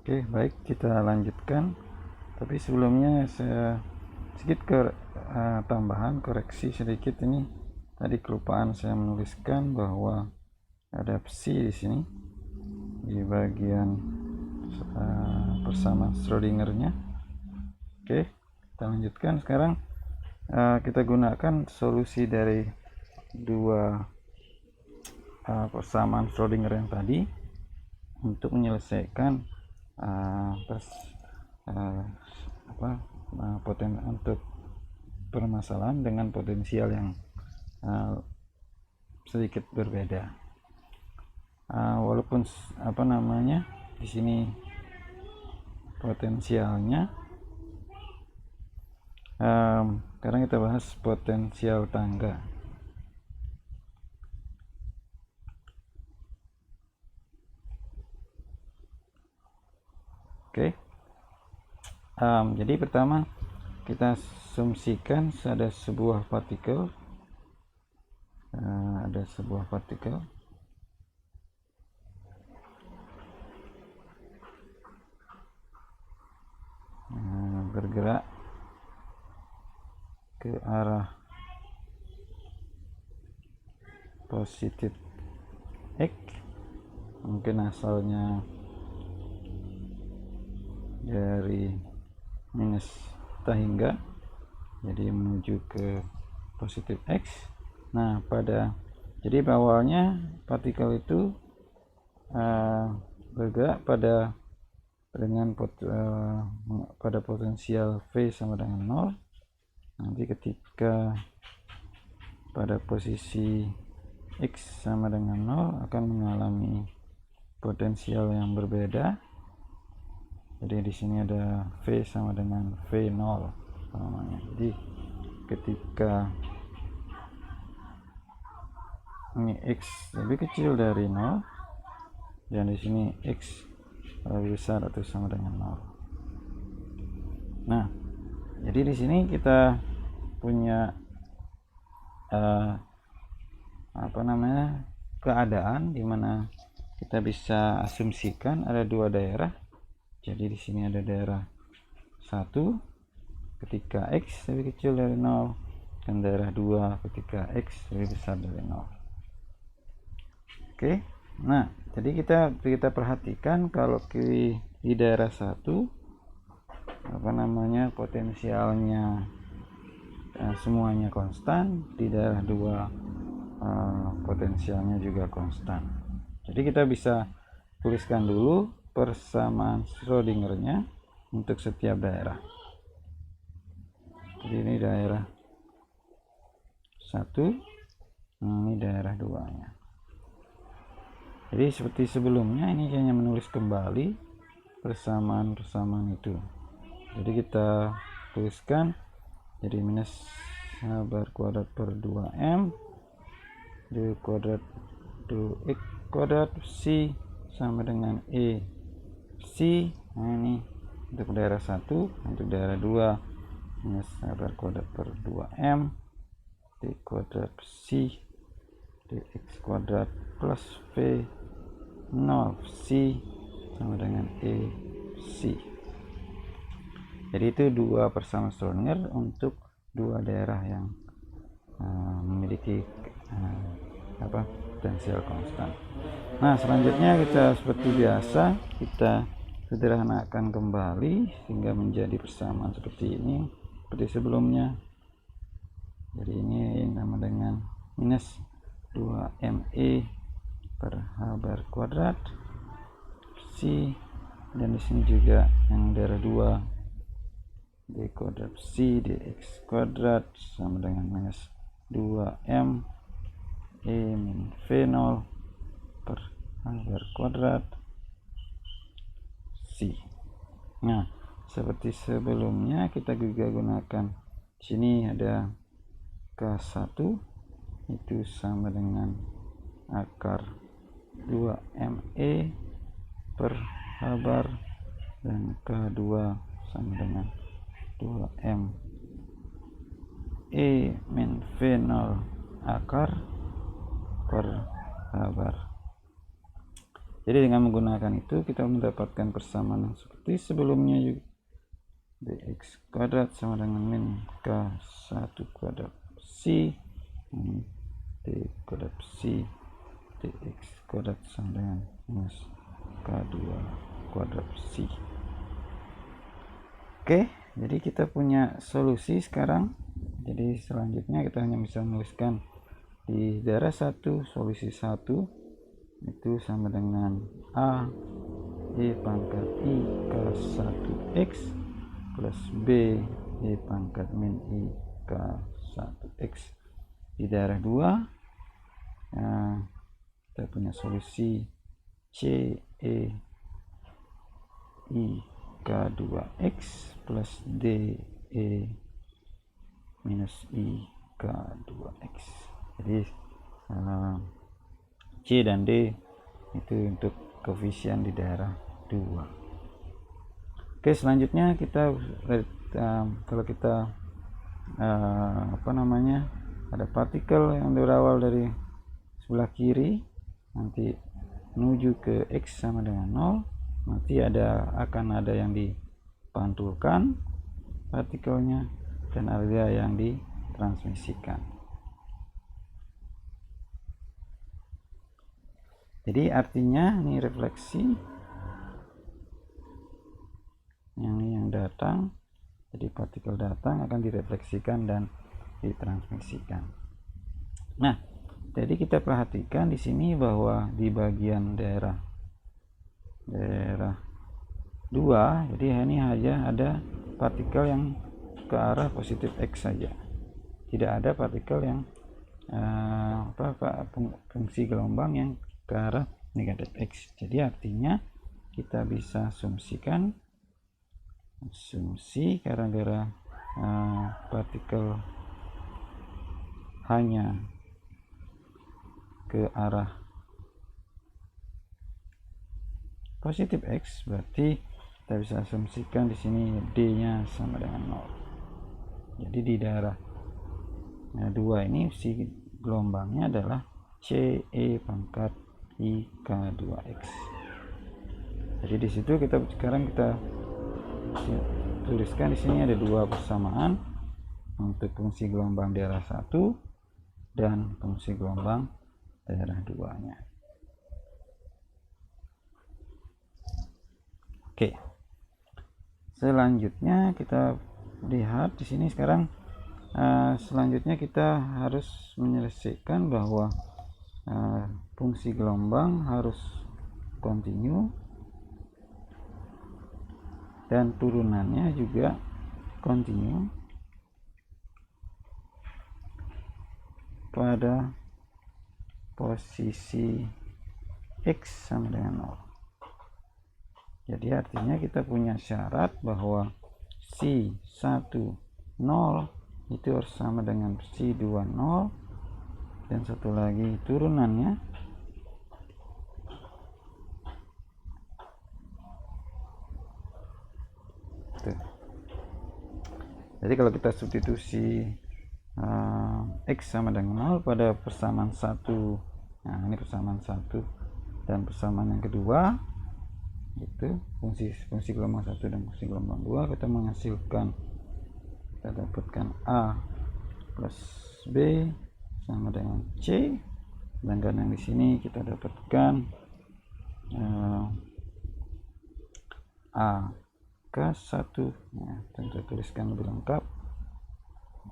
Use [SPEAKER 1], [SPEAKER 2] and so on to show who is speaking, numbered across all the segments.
[SPEAKER 1] Oke, baik, kita lanjutkan. Tapi sebelumnya saya sedikit tambahan koreksi sedikit ini. Tadi kelupaan saya menuliskan bahwa ada psi di sini di bagian persamaan Schrödingernya. Oke, kita lanjutkan sekarang. Kita gunakan solusi dari dua persamaan Schrödinger yang tadi untuk menyelesaikan untuk permasalahan dengan potensial yang sedikit berbeda. Walaupun di sini potensialnya, sekarang kita bahas potensial tangga. Oke. Jadi pertama kita asumsikan ada sebuah partikel, bergerak ke arah positif X, mungkin asalnya dari minus hingga, jadi menuju ke positif X. Nah, jadi awalnya partikel itu bergerak pada potensial V sama dengan 0. Nanti ketika pada posisi X sama dengan 0 akan mengalami potensial yang berbeda. Jadi di sini ada V sama dengan V0 namanya. Jadi ketika ini X lebih kecil dari 0 dan di sini X lebih besar atau sama dengan 0. Nah, jadi di sini kita punya keadaan di mana kita bisa asumsikan ada dua daerah. Jadi di sini ada daerah 1 ketika X lebih kecil dari 0 dan daerah 2 ketika X lebih besar dari 0. Oke. Nah, jadi kita perhatikan kalau di daerah 1 potensialnya semuanya konstan, di daerah 2 potensialnya juga konstan. Jadi kita bisa tuliskan dulu persamaan Schrödingernya untuk setiap daerah. Jadi ini daerah 1, ini daerah 2-nya. Jadi seperti sebelumnya, ini hanya menulis kembali persamaan itu. Jadi kita tuliskan jadi minus h² per 2m d kuadrat 2x kuadrat psi sama dengan e psi. Nah, ini untuk daerah 1. Untuk daerah 2 minus h² per 2m d kuadrat psi dx kuadrat plus v0 psi sama dengan e psi. Jadi itu dua persamaan Schrödinger untuk dua daerah yang memiliki potensial konstan. Nah, selanjutnya kita seperti biasa kita sederhanakan kembali sehingga menjadi persamaan seperti ini, seperti sebelumnya. Jadi ini sama dengan minus 2me per h² psi, dan di sini juga yang daerah 2 d kuadrat psi dx kuadrat sama dengan minus 2m e min v0 per h² psi. Nah, seperti sebelumnya kita juga gunakan sini ada K1 itu sama dengan akar 2me per h-bar, dan K2 sama dengan 2m e min v0 akar per h-bar. Jadi dengan menggunakan itu kita mendapatkan persamaan yang seperti sebelumnya juga. Dx kuadrat sama dengan min K1 kuadrat C D kuadrat C dx kuadrat sama dengan minus K2 kuadrat C. Oke, jadi kita punya solusi sekarang. Jadi selanjutnya kita hanya bisa menuliskan di daerah 1 solusi 1 itu sama dengan A E pangkat I K1X plus B E pangkat min I K1X. Di daerah 2 kita punya solusi C E I K2X plus D E minus I K2X. Jadi C dan D itu untuk koefisien di daerah 2. Oke, selanjutnya kita kalau kita ada partikel yang berawal dari sebelah kiri nanti menuju ke X sama dengan 0, nanti akan ada yang dipantulkan partikelnya dan ada yang ditransmisikan. Jadi artinya ini refleksi yang datang, jadi partikel datang akan direfleksikan dan ditransmisikan. Nah, jadi kita perhatikan di sini bahwa di bagian daerah 2, jadi ini hanya ada partikel yang ke arah positif X saja, tidak ada partikel yang fungsi gelombang yang ke arah negatif X. Jadi artinya kita bisa asumsi gara-gara partikel hanya ke arah positif X, berarti kita bisa asumsikan di sini D-nya sama dengan 0. Jadi di daerah 2 ini si gelombangnya adalah CE pangkat I K2X. Jadi di situ sekarang kita tuliskan di sini ada 2 persamaan untuk fungsi gelombang daerah 1 dan fungsi gelombang daerah 2-nya. Oke. Selanjutnya kita lihat di sini sekarang selanjutnya kita harus menyelesaikan bahwa fungsi gelombang harus kontinu dan turunannya juga kontinu pada posisi X sama dengan 0. Jadi artinya kita punya syarat bahwa C 1 0 itu harus sama dengan C 2 0, dan satu lagi turunannya tuh. Jadi kalau kita substitusi X sama dengan 0 pada persamaan 1, nah ini persamaan 1 dan persamaan yang kedua itu fungsi gelombang 1 dan fungsi gelombang 2, kita menghasilkan, kita dapatkan A plus B sama dengan C, sedangkan yang di sini kita dapatkan A K1. Nah, tentu tuliskan lebih lengkap,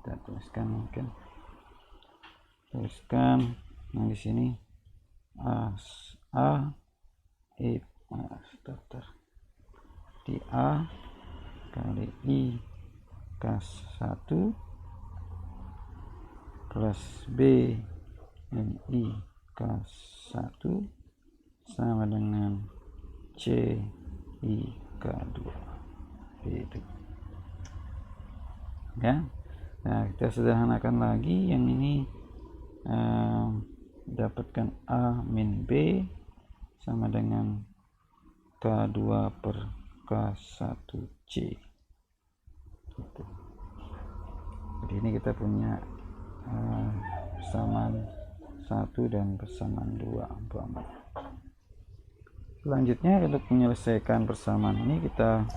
[SPEAKER 1] kita tuliskan yang di sini di A kali I K1 plus B min I K1 sama dengan C I K2. Itu ya. Nah, kita sederhanakan lagi, yang ini dapatkan A min B sama dengan K2 per K1C gitu. Jadi ini kita punya persamaan 1 dan persamaan 2 umpama. Selanjutnya untuk menyelesaikan persamaan ini kita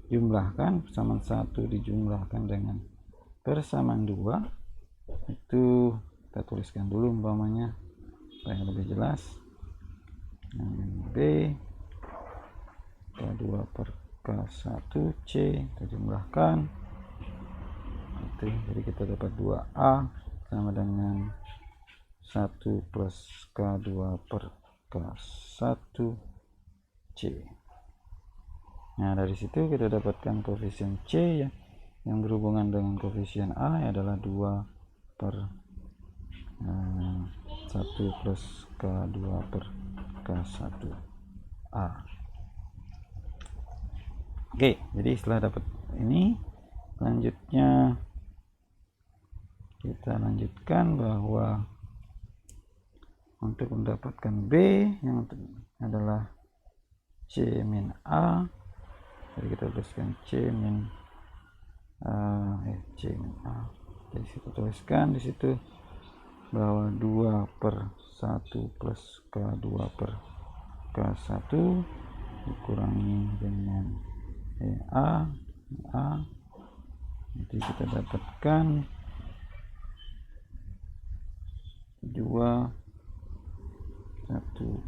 [SPEAKER 1] jumlahkan. Persamaan 1 dijumlahkan dengan persamaan 2, itu kita tuliskan dulu umpamanya supaya lebih jelas. B K2 per K1 C kita jumlahkan itu, jadi kita dapat 2A sama dengan 1 plus K2 per K1 C. Nah, dari situ kita dapatkan koefisien C ya, yang berhubungan dengan koefisien A adalah 2 per 1 plus K2 per K1 A. Oke, jadi setelah dapat ini, selanjutnya kita lanjutkan bahwa untuk mendapatkan B yang adalah C min A, jadi kita tuliskan C min A. Jadi kita tuliskan di situ bahwa 2 per 1 plus K2 per K1 dikurangi dengan A. Jadi kita dapatkan 2 1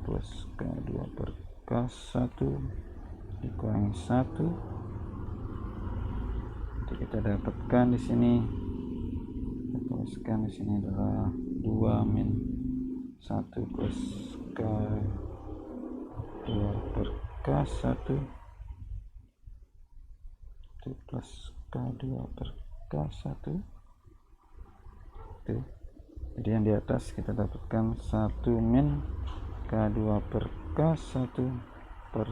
[SPEAKER 1] plus K2 per K1 dikurangi 1. Jadi kita dapatkan di sini, kita tuliskan di sini adalah 2 min 1 plus K2 per K1 plus K2 per K1 itu. Jadi yang di atas kita dapatkan 1 min K2 per K1 per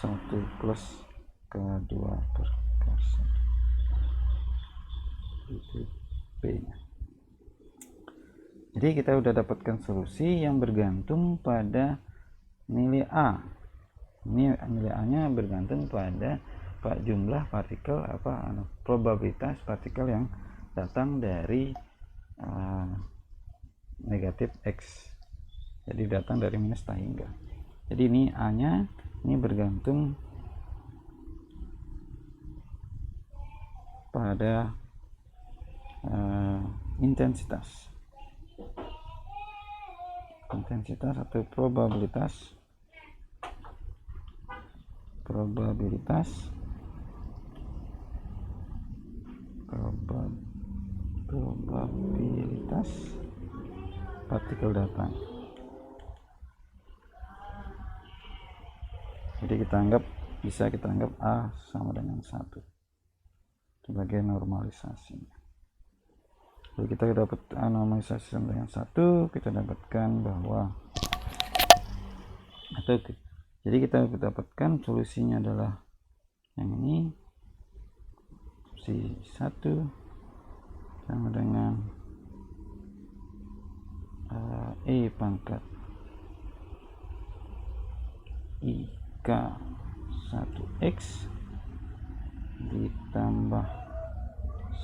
[SPEAKER 1] 1 plus K2 per K1, itu B nya. Jadi kita udah dapatkan solusi yang bergantung pada nilai A. Ini nilai A nya bergantung pada jumlah partikel probabilitas partikel yang datang dari negatif X, jadi datang dari minus hingga. Jadi ini A nya ini bergantung pada intensitas atau probabilitas partikel datang. Jadi bisa kita anggap A sama dengan 1 sebagai normalisasi. Jadi kita dapat normalisasi sama dengan 1, kita dapatkan bahwa jadi kita dapatkan solusinya adalah yang ini, solusi 1 sama dengan E pangkat IK 1X ditambah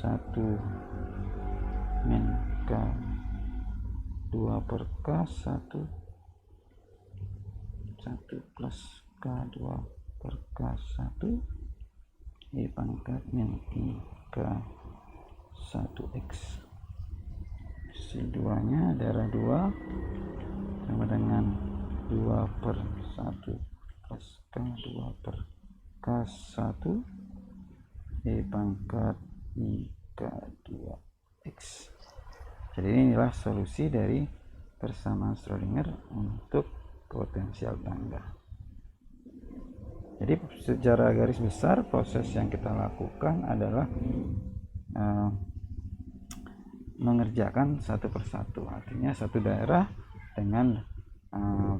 [SPEAKER 1] 1 min K2 per K1 1 plus K2 per K1 I pangkat min IK 1X. Si 2 nya adalah 2 sama dengan 2 per 1 plus K2 per K1 I pangkat IK 2X. Jadi inilah solusi dari persamaan Schrödinger untuk potensial tangga. Jadi secara garis besar proses yang kita lakukan adalah mengerjakan satu persatu, artinya satu daerah dengan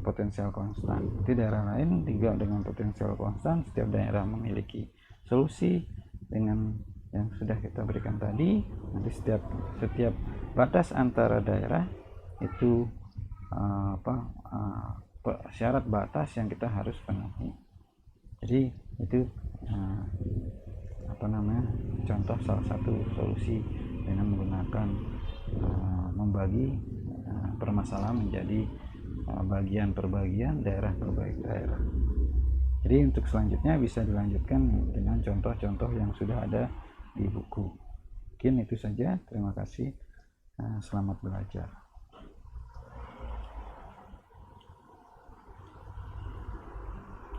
[SPEAKER 1] potensial konstan, di daerah lain juga dengan potensial konstan. Setiap daerah memiliki solusi dengan yang sudah kita berikan tadi. Nanti setiap batas antara daerah itu syarat batas yang kita harus penuhi. Jadi itu contoh salah satu solusi dengan menggunakan membagi permasalahan menjadi bagian per bagian, daerah per daerah. Jadi untuk selanjutnya bisa dilanjutkan dengan contoh-contoh yang sudah ada di buku. Mungkin itu saja, terima kasih, selamat belajar.